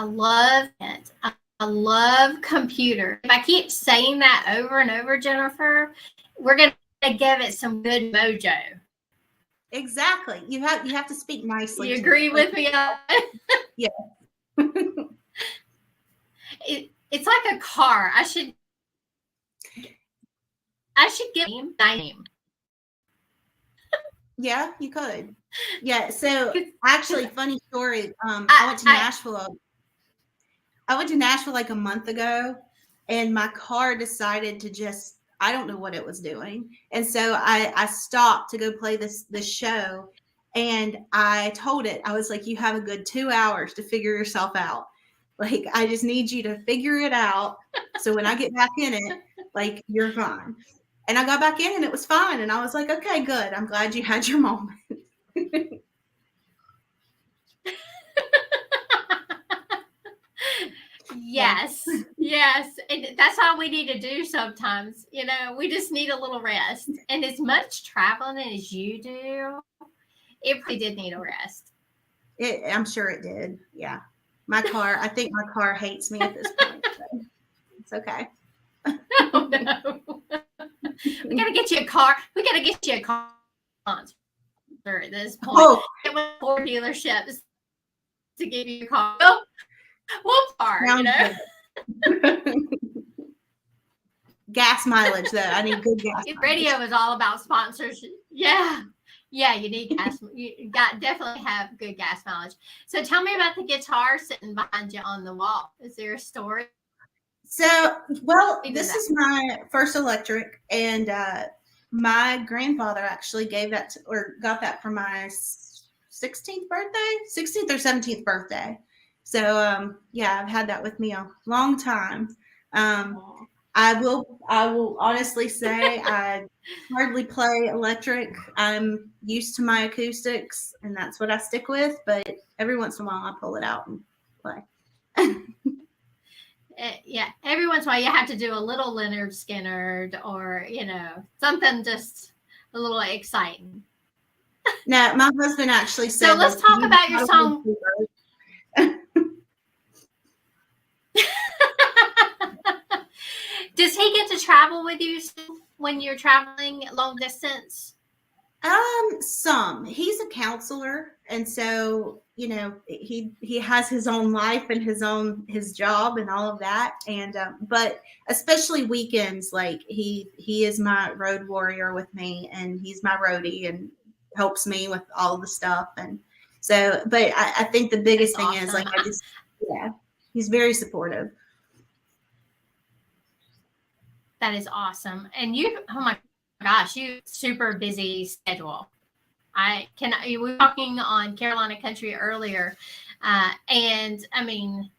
I love it. I love computer. If I keep saying that over and over, Jennifer, we're going to give it some good mojo. Exactly. You have to speak nicely. You agree with me? Yeah. It's like a car. I should give my name. Yeah, you could. Yeah. So actually, funny story. I went to Nashville. I went to Nashville like a month ago, and my car decided to just, I don't know what it was doing. And so I stopped to go play this show, and I told it, I was like, you have a good 2 hours to figure yourself out. Like, I just need you to figure it out. So when I get back in it, like, you're fine. And I got back in and it was fine. And I was like, okay, good. I'm glad you had your moment. Yes, yes. And that's all we need to do sometimes. You know, we just need a little rest. And as much traveling as you do, it really did need a rest. I'm sure it did. Yeah. I think my car hates me at this point. So it's okay. Oh, no. We got to get you a car. We got to get you a car sponsor at this point. Oh. Get with 4 dealerships to give you a car. We'll car, you know. Gas mileage, though. I need good gas mileage. Radio is all about sponsors. Yeah. Yeah, you need gas. You definitely have good gas mileage. So tell me about the guitar sitting behind you on the wall. Is there a story? So, well, this is my first electric, and my grandfather actually gave that got that for my 16th or 17th birthday. So, yeah, I've had that with me a long time. I will honestly say I hardly play electric. I'm used to my acoustics, and that's what I stick with. But every once in a while, I pull it out and play. Yeah, every once in a while, you have to do a little Leonard Skinner or, you know, something just a little exciting. No, my husband actually said. So let's talk about your song. Does he get to travel with you when you're traveling long distance? Some. He's a counselor, and so, you know, he has his own life and his job and all of that. And but especially weekends, like he is my road warrior with me, and he's my roadie and helps me with all the stuff. And so, but I think the biggest thing is, like, he's very supportive. That is awesome. And oh my gosh, you super busy schedule. We were talking on Carolina Country earlier, and I mean,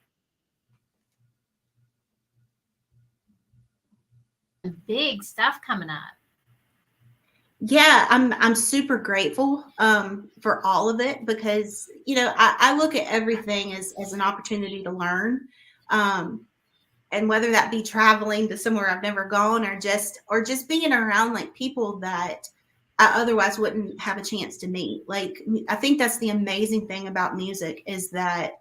big stuff coming up. Yeah, I'm super grateful for all of it, because, you know, I look at everything as an opportunity to learn. And whether that be traveling to somewhere I've never gone, or just being around like people that I otherwise wouldn't have a chance to meet. Like, I think that's the amazing thing about music, is that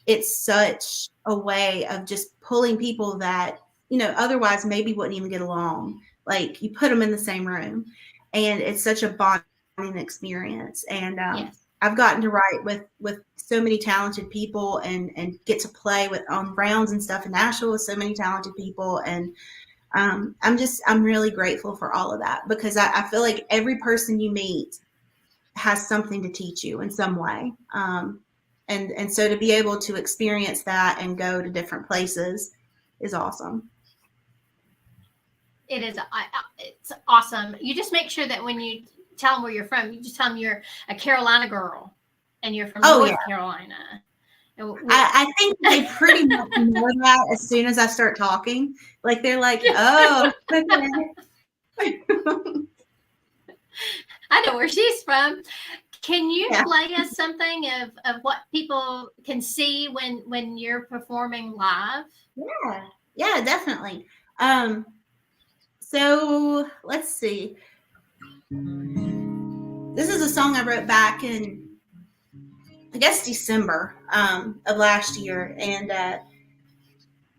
it's such a way of just pulling people that, you know, otherwise maybe wouldn't even get along. Like, you put them in the same room, and it's such a bonding experience. And Yes. I've gotten to write with so many talented people, and get to play on rounds and stuff in Nashville with so many talented people. And I'm really grateful for all of that, because I feel like every person you meet has something to teach you in some way. And so to be able to experience that and go to different places is awesome. It is. It's awesome. You just make sure that when you tell them where you're from, you just tell them you're a Carolina girl and you're from North Carolina. I think they pretty much know that as soon as I start talking. Like, they're like, oh, okay. I know where she's from. Can you play us something of what people can see when you're performing live? Yeah, definitely. So let's see. This is a song I wrote back in I guess December of last year, and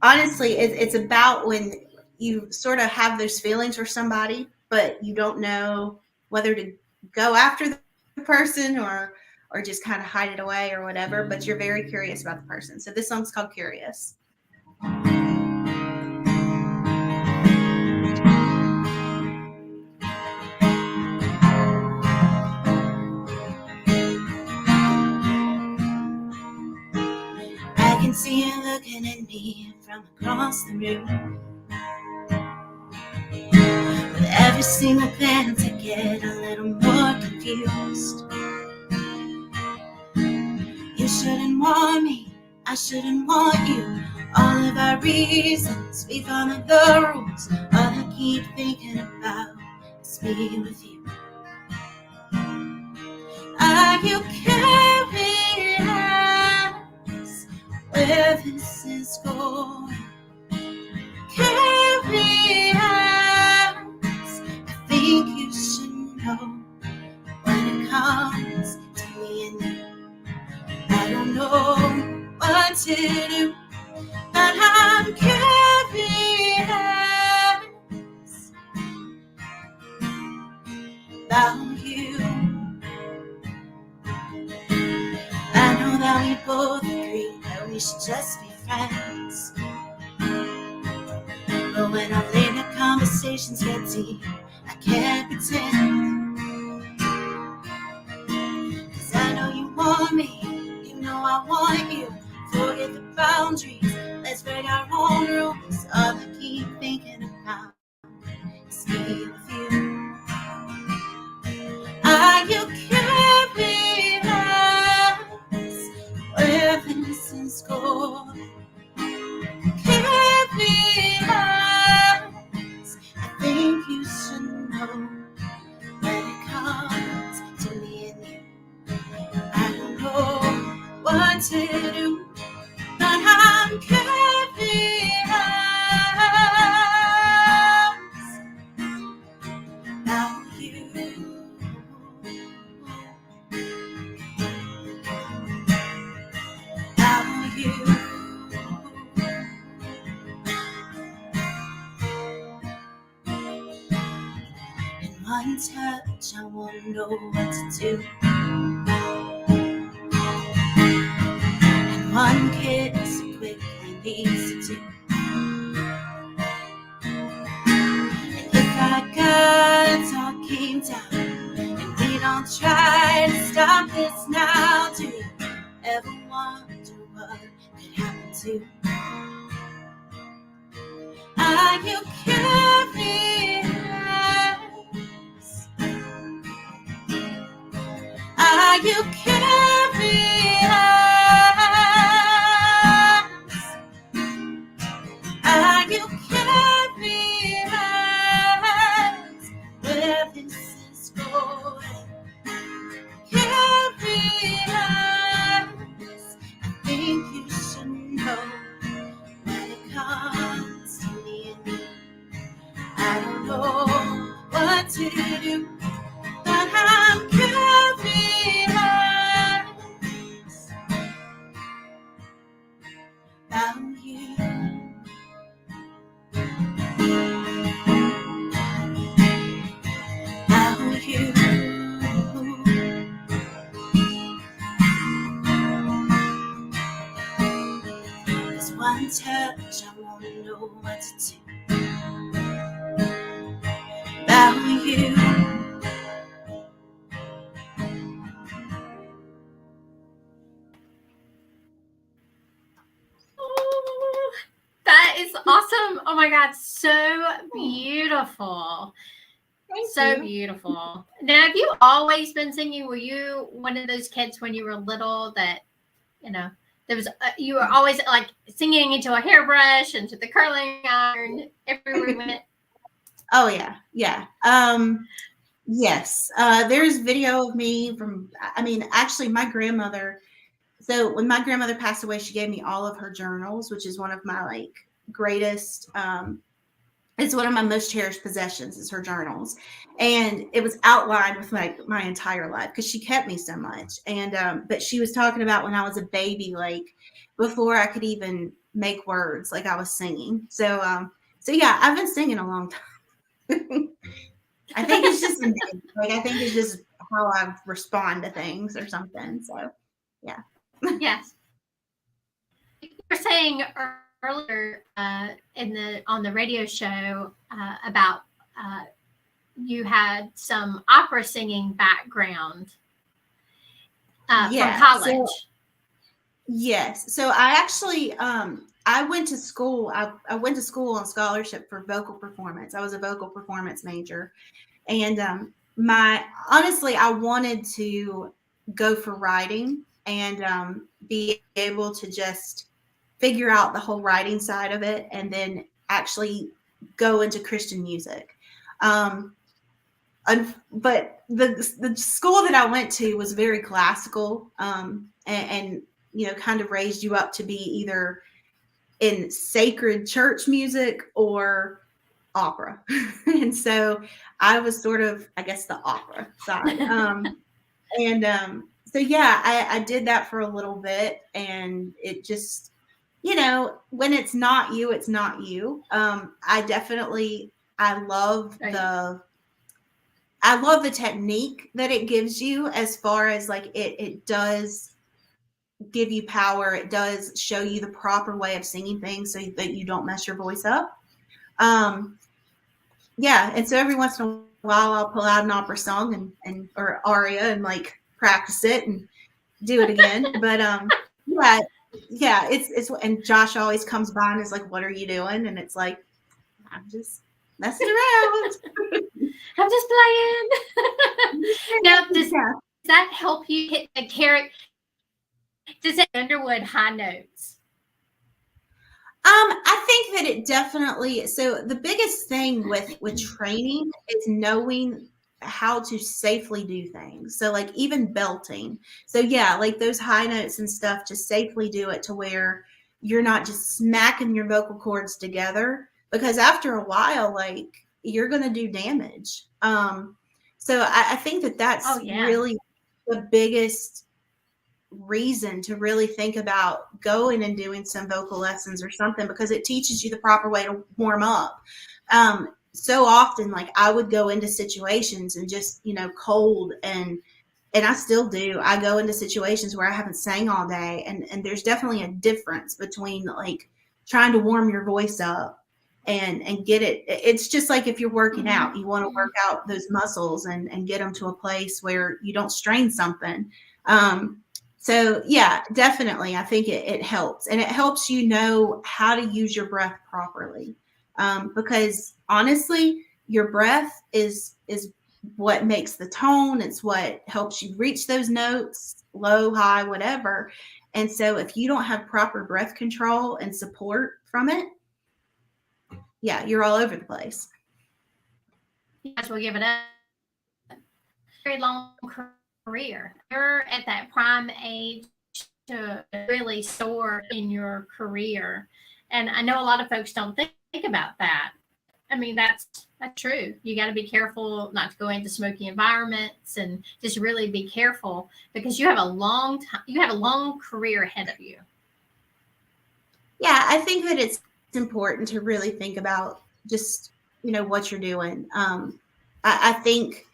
honestly, it's about when you sort of have those feelings for somebody, but you don't know whether to go after the person or just kind of hide it away or whatever. But you're very curious about the person. So this song's called "Curious." I can see you looking at me from across the room. With every single glance, I get a little more confused. You shouldn't want me, I shouldn't want you. All of our reasons, we follow the rules. All I keep thinking about is me with you. Are you curious where this is going? Curious, I think you should know when it comes to me and you. I don't know what to do, but I'm curious about you. I know that we both agree that we should just be friends, but when our late night conversations get deep, I can't pretend. 'Cause I know you want me, you know I want you. Forget the boundaries, let's break our own rules. All I keep thinking about is me with you. Are you curious where this is going? Curious, I think you should know when it comes to me and you. I don't know what to do, but I'm curious about you. About you. In one touch, I won't know what to do. In one kiss, it quickly leads to two. And if our guards all came down and we don't try to stop this now, do you ever wonder what could happen to? Are you curious? Are you curious? Are you curious where this is going? Curious, I think you should know when it comes to me and you. I don't know what to do, but I'm curious about you. About you. This one touch, I won't know what to do. About you. Oh, that is awesome. Oh my God, so beautiful. So beautiful. Now, have you always been singing? Were you one of those kids when you were little that, there was you were always like singing into a hairbrush, into the curling iron, everywhere we went? Oh yeah, yeah. Yes. There's video of me from. I mean, actually, my grandmother. So when my grandmother passed away, she gave me all of her journals, which is one of my greatest It's one of my most cherished possessions is her journals. And it was outlined with my entire life because she kept me so much. And but she was talking about when I was a baby, like before I could even make words, like I was singing. So yeah, I've been singing a long time. I think it's just innate. Like I think it's just how I respond to things or something. So yeah. Yes. You were saying earlier on the radio show about you had some opera singing background from college. Yes. So I actually I went to school. I went to school on scholarship for vocal performance. I was a vocal performance major. And honestly, I wanted to go for writing and be able to just figure out the whole writing side of it and then actually go into Christian music. But the school that I went to was very classical and you know, kind of raised you up to be either in sacred church music or opera. And so I was sort of, I guess, the opera side. So yeah, I did that for a little bit, and it just, you know, when it's not you, it's not you. I love the technique that it gives you, as far as like it does give you power. It does show you the proper way of singing things so that you don't mess your voice up. Yeah, and so every once in a while I'll pull out an opera song and or aria and like practice it and do it again. But yeah, it's and Josh always comes by and is like, "What are you doing?" And it's like, "I'm just messing around. I'm just playing." Now, does that help you hit the character? Does it Underwood high notes? I think that it definitely. So the biggest thing with training is knowing how to safely do things. So like even belting. So yeah, like those high notes and stuff, just safely do it to where you're not just smacking your vocal cords together, because after a while, like you're going to do damage. So I think that that's really the biggest reason to really think about going and doing some vocal lessons or something, because it teaches you the proper way to warm up. So often, like I would go into situations and just, you know, cold, and I still do. I go into situations where I haven't sang all day, and there's definitely a difference between like trying to warm your voice up and get it. It's just like if you're working out, you want to work out those muscles and get them to a place where you don't strain something. So yeah, definitely. I think it helps, and it helps you know how to use your breath properly. Because honestly, your breath is what makes the tone. It's what helps you reach those notes, low, high, whatever. And so if you don't have proper breath control and support from it, yeah, you're all over the place. Yes, we'll give it a very long career. You're at that prime age to really soar in your career. And I know a lot of folks don't think about that. I mean, that's true. You got to be careful not to go into smoky environments, and just really be careful, because you have a long time, you have a long career ahead of you. Yeah, I think that it's important to really think about just, you know, what you're doing. I think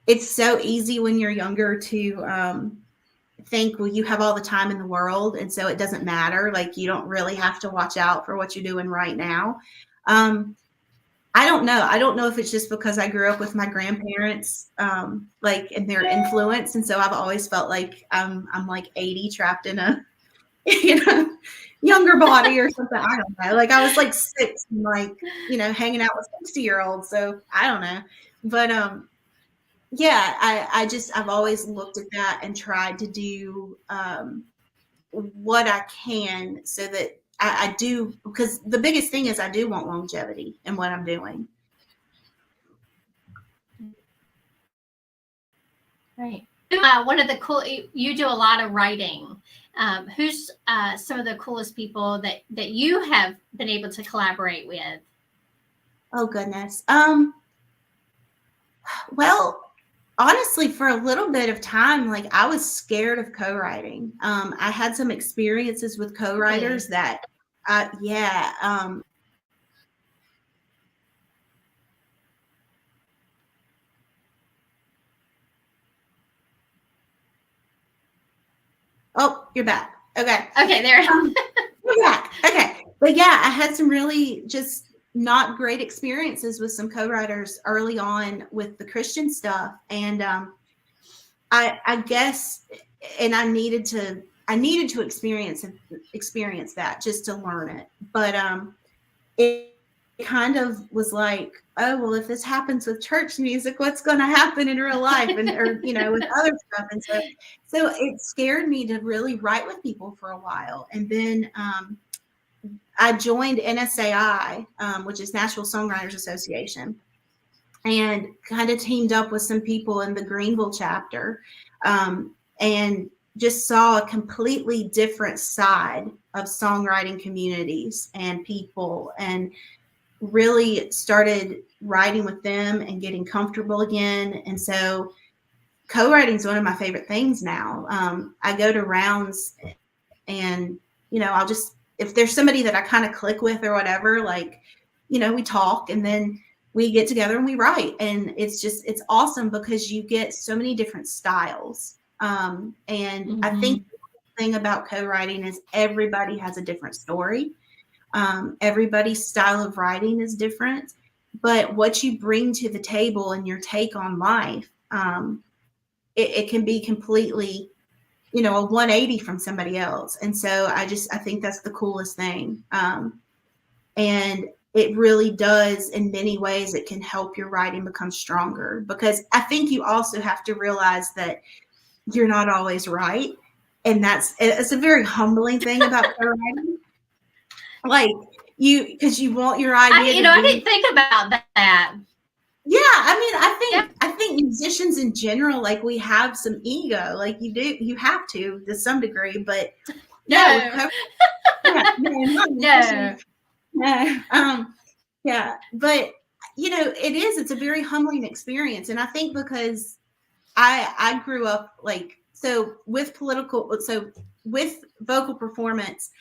it's so easy when you're younger to think, well, you have all the time in the world, and so it doesn't matter. Like you don't really have to watch out for what you're doing right now. I don't know. I don't know if it's just because I grew up with my grandparents, like in their influence, and so I've always felt like I'm like 80 trapped in a, you know, younger body or something. I don't know. Like I was like 6 and like, you know, hanging out with 60-year-olds. So I don't know. But yeah, I've always looked at that and tried to do what I can so that I do, because the biggest thing is I do want longevity in what I'm doing. Right. One of the cool, you do a lot of writing. Who's some of the coolest people that you have been able to collaborate with? Oh goodness. Well, honestly, for a little bit of time, like I was scared of co-writing. I had some experiences with Really? co-writers that, yeah. Oh, you're back. Okay. Okay, there. We're back. Okay. But yeah, I had some really just not great experiences with some co-writers early on with the Christian stuff. And I guess, and I needed to experience that just to learn it. But it kind of was like, oh well, if this happens with church music, what's going to happen in real life, and or with other stuff. And so it scared me to really write with people for a while. And then I joined NSAI, which is Nashville Songwriters Association, and kind of teamed up with some people in the Greenville chapter, and just saw a completely different side of songwriting communities and people, and really started writing with them and getting comfortable again. And so co-writing is one of my favorite things now. I go to rounds, and I'll just, if there's somebody that I kind of click with or whatever, like, we talk, and then we get together and we write. And it's awesome because you get so many different styles. And I think the thing about co-writing is everybody has a different story. Everybody's style of writing is different, but what you bring to the table and your take on life, it can be completely, a 180 from somebody else. And so I think that's the coolest thing. And it really does, in many ways, it can help your writing become stronger, because I think you also have to realize that you're not always right. And it's a very humbling thing about writing. Like because you want your idea. I didn't think about that. Yeah, I think musicians in general, like, we have some ego. Like, you have to some degree, but no, no. Yeah, but it's a very humbling experience. And I think because I grew up with vocal performance,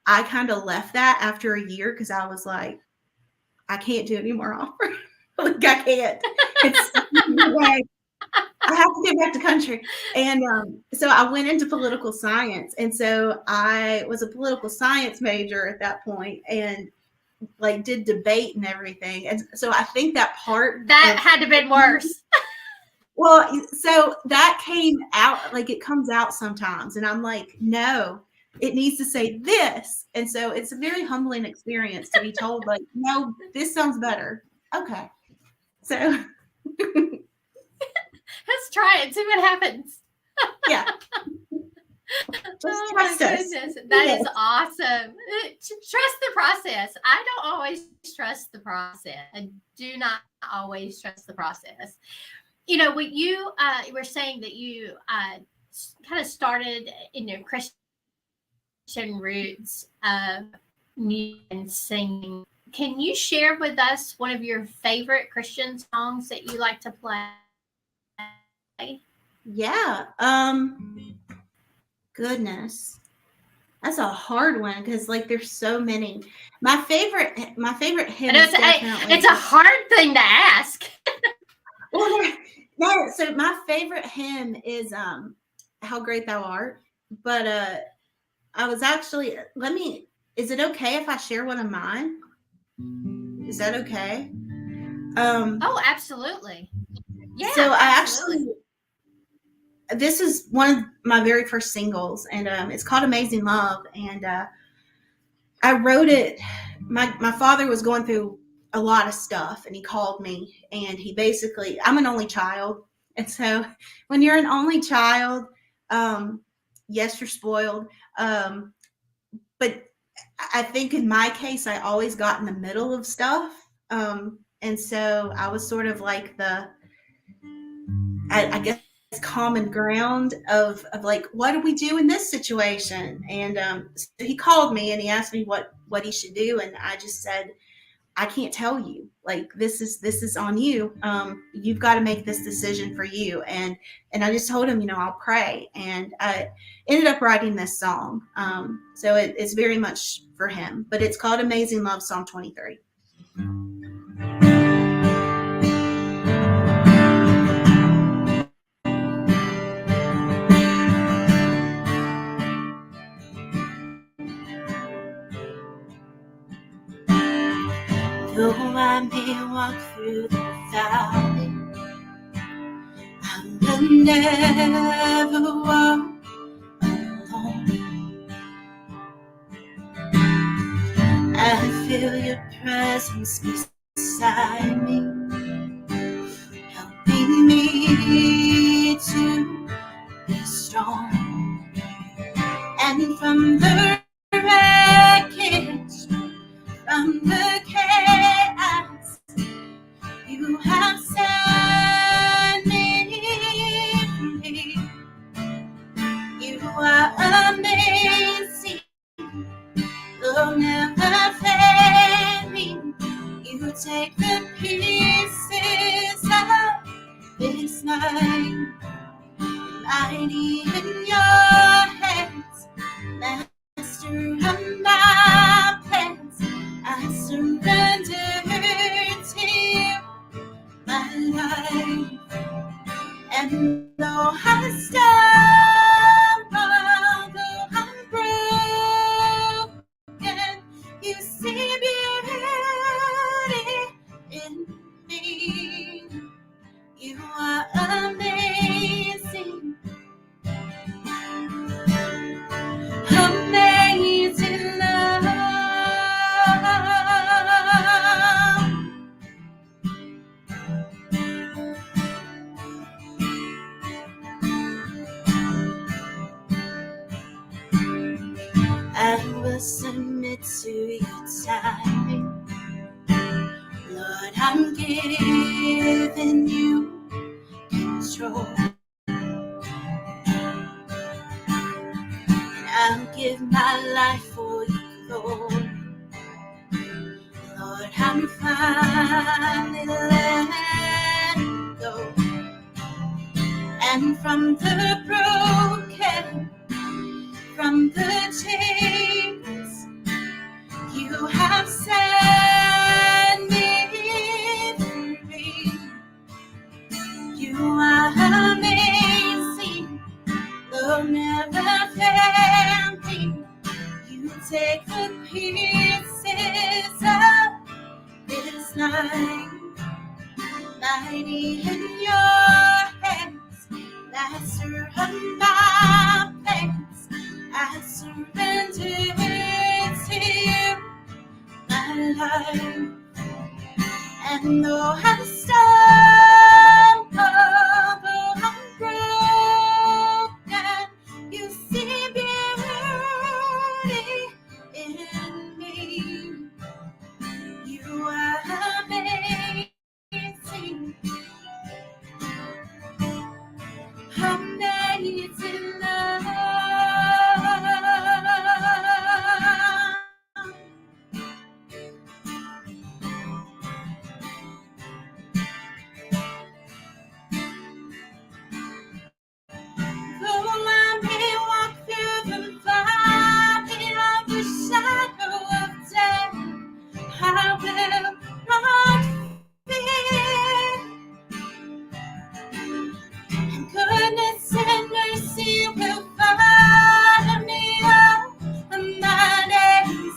I kind of left that after a year because I was like, I can't do any more opera. Like, I can't. It's like, I have to get back to country. And so I went into political science. And so I was a political science major at that point, and did debate and everything. And so I think that part that had to been worse. Well, so that came out, it comes out sometimes. And I'm like, no, it needs to say this. And so it's a very humbling experience to be told, no, this sounds better. Okay. So let's try it, see what happens. Yeah. Oh my goodness, that is awesome. Trust the process. I don't always trust the process. I do not always trust the process. What you were saying, that you kind of started in your Christian roots of music and singing. Can you share with us one of your favorite Christian songs that you like to play? Yeah. Goodness. That's a hard one because there's so many. My favorite hymn is definitely. It's a hard thing to ask. Well, no. So my favorite hymn is "How Great Thou Art." But I was actually. Is it okay if I share one of mine? Is that okay? Oh, absolutely. Yeah. So this is one of my very first singles, and it's called "Amazing Love." And I wrote it. My father was going through a lot of stuff, and he called me, and he basically, I'm an only child, and so when you're an only child, yes, you're spoiled, but I think in my case, I always got in the middle of stuff. And so I was sort of like I guess, common ground of what do we do in this situation? And so he called me and he asked me what he should do. And I just said, I can't tell you. Like, this is on you. You've got to make this decision for you. And I just told him, I'll pray. And I ended up writing this song. So it's very much for him. But it's called Amazing Love, Psalm 23. Though I may walk through the valley, I will never walk alone. I feel your presence beside me, helping me to be strong. And from the wreckage, from the chaos, you have set me free. You are amazing, you'll never fail me. You take the pieces of this night, mighty in your hands, master of my plans. I surrender to you my life. And though I stumble, though I'm broken, you see beauty in me. You are amazing, amazing love. I will submit to your timing. Lord, I'm giving you control. And I'll give my life for you, Lord. Lord, I'm finally letting go. And from the broken, from the chains, you have set me free. You are amazing, you'll never fail me. You take the pieces of this night, mighty in your hands, master of my plans. I surrender to you my life. And though I stumble, though I'm broken, you see beauty in me. You are amazing, amazing love. Though I may walk through the valley of the shadow of death, I will not fear. And goodness and mercy will follow me all of my days,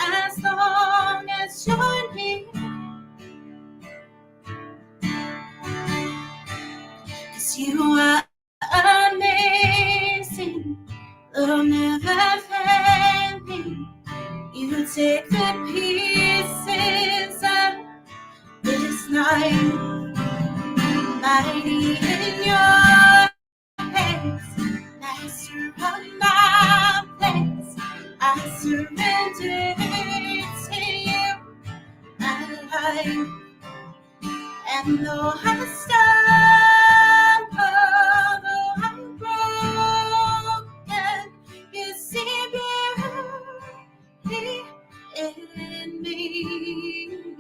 as long as you're near. 'Cause you are amazing, you'll never fail me. You take the pieces of this night, mighty in your hands, master of my plans. I surrender to you my life. And though I stumble, though I'm broken, you see beauty in me.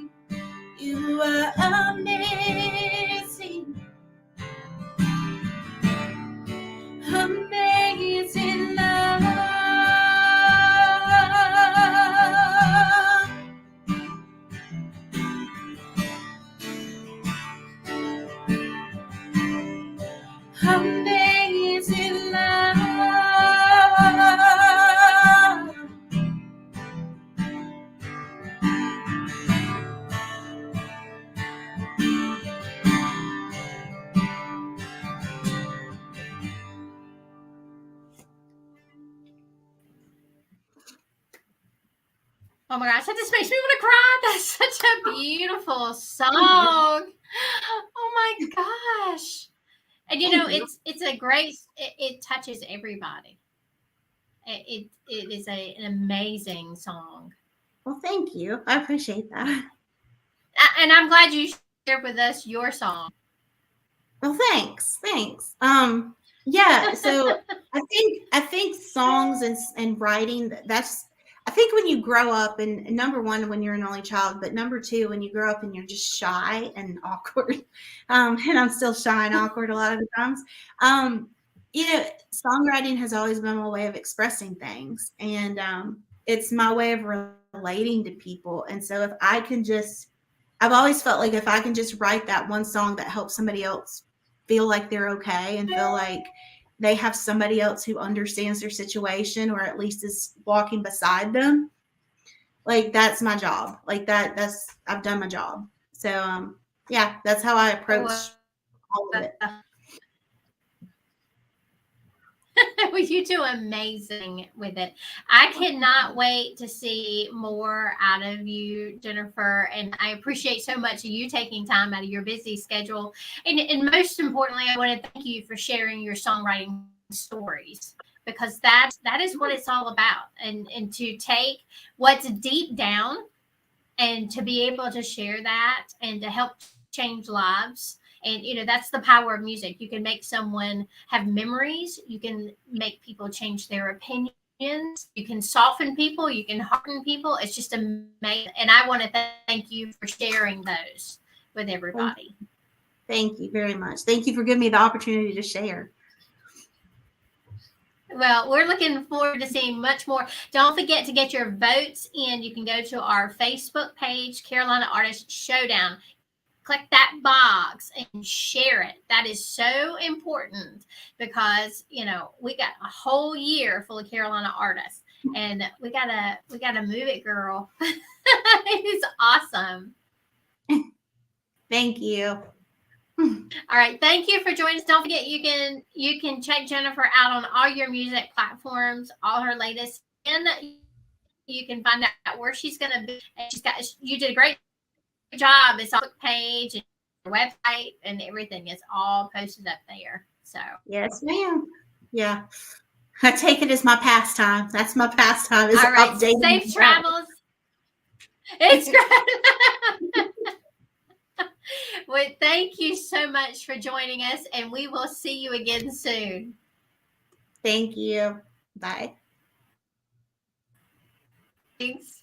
Oh my gosh, that just makes me want to cry. That's such a beautiful song. Oh my gosh. And you know, Thank you. it's a great it touches everybody. It is an amazing song. Well, thank you. I appreciate that. And I'm glad you shared with us your song. Well, thanks. Thanks. Yeah, so I think songs and writing, that's, I think when you grow up, and number one, when you're an only child, but number two, when you grow up and you're just shy and awkward, and I'm still shy and awkward a lot of the times, um, songwriting has always been my way of expressing things, and it's my way of relating to people. And so if I can just, I've always felt like if I can just write that one song that helps somebody else feel like they're okay and feel like they have somebody else who understands their situation or at least is walking beside them, like that's my job. Like that's I've done my job. So yeah, that's how I approach all of it. Well, you do amazing with it. I cannot wait to see more out of you, Jennifer. And I appreciate so much you taking time out of your busy schedule. And most importantly, I want to thank you for sharing your songwriting stories, because that is what it's all about. And to take what's deep down and to be able to share that and to help change lives. And that's the power of music. You can make someone have memories, you can make people change their opinions, you can soften people, you can harden people. It's just amazing. And I want to thank you for sharing those with everybody. Thank you very much. Thank you for giving me the opportunity to share. Well, we're looking forward to seeing much more. Don't forget to get your votes in. You can go to our Facebook page, Carolina Artist Showdown. Click that box and share it. That is so important, because we got a whole year full of Carolina artists, and we gotta move it, girl. It's awesome. Thank you. All right, thank you for joining us. Don't forget, you can check Jennifer out on all your music platforms, all her latest, and you can find out where she's going to be. You did a great job. It's on the page and your website, and everything is all posted up there. So yes, ma'am. Yeah, I take it as my pastime. That's my pastime. Is all right, updating. Safe travels. It's great. Well, thank you so much for joining us, and we will see you again soon. Thank you. Bye. Thanks.